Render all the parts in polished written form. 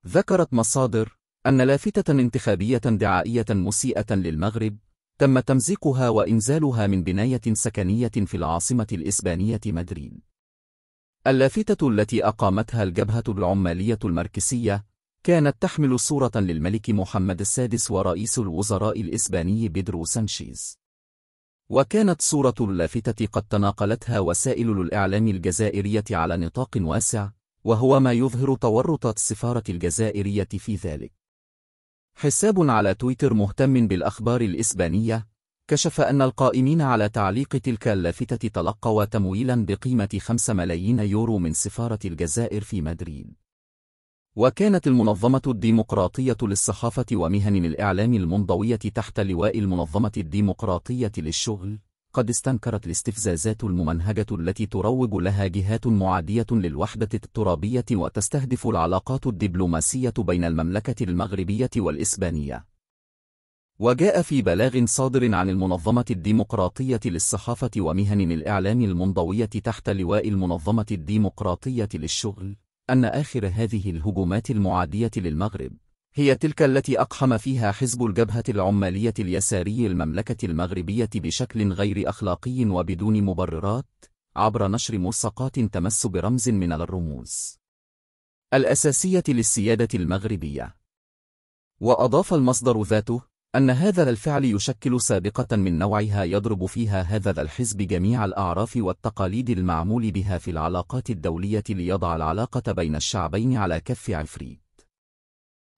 ذكرت مصادر أن لافتة انتخابية دعائية مسيئة للمغرب تم تمزيقها وإنزالها من بناية سكنية في العاصمة الإسبانية مدريد. اللافتة التي أقامتها الجبهة العمالية الماركسية كانت تحمل صورة للملك محمد السادس ورئيس الوزراء الإسباني بيدرو سانشيز، وكانت صورة اللافتة قد تناقلتها وسائل الإعلام الجزائرية على نطاق واسع، وهو ما يظهر تورط السفارة الجزائرية في ذلك. حساب على تويتر مهتم بالأخبار الإسبانية كشف أن القائمين على تعليق تلك اللافتة تلقوا تمويلا بقيمة 5 ملايين يورو من سفارة الجزائر في مدريد. وكانت المنظمة الديمقراطية للصحافة ومهن الإعلام المنضوية تحت لواء المنظمة الديمقراطية للشغل قد استنكرت الاستفزازات الممنهجة التي تروج لها جهات معادية للوحدة الترابية وتستهدف العلاقات الدبلوماسية بين المملكة المغربية والإسبانية. وجاء في بلاغ صادر عن المنظمة الديمقراطية للصحافة ومهن الإعلام المنضوية تحت لواء المنظمة الديمقراطية للشغل أن آخر هذه الهجومات المعادية للمغرب هي تلك التي أقحم فيها حزب الجبهة العمالية اليساري المملكة المغربية بشكل غير أخلاقي وبدون مبررات عبر نشر ملصقات تمس برمز من الرموز الأساسية للسيادة المغربية. وأضاف المصدر ذاته أن هذا الفعل يشكل سابقة من نوعها يضرب فيها هذا الحزب جميع الأعراف والتقاليد المعمول بها في العلاقات الدولية ليضع العلاقة بين الشعبين على كف عفريت.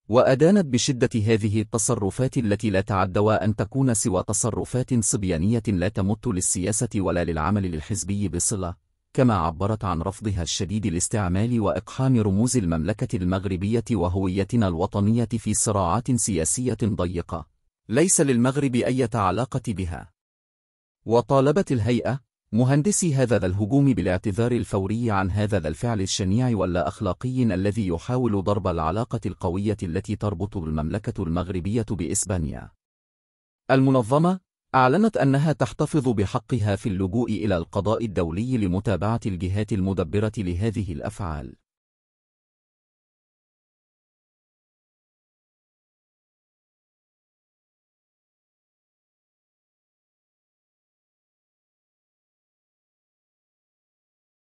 وأدانت بشدة هذه التصرفات التي لا تعدى أن تكون سوى تصرفات صبيانية لا تمت للسياسة ولا للعمل الحزبي بصلة، كما عبرت عن رفضها الشديد لاستعمال وإقحام رموز المملكة المغربية وهويتنا الوطنية في صراعات سياسية ضيقة ليس للمغرب أي علاقة بها. وطالبت الهيئة مهندسي هذا الهجوم بالاعتذار الفوري عن هذا الفعل الشنيع واللا أخلاقي الذي يحاول ضرب العلاقة القوية التي تربط المملكة المغربية بإسبانيا. المنظمة أعلنت أنها تحتفظ بحقها في اللجوء إلى القضاء الدولي لمتابعة الجهات المدبرة لهذه الأفعال.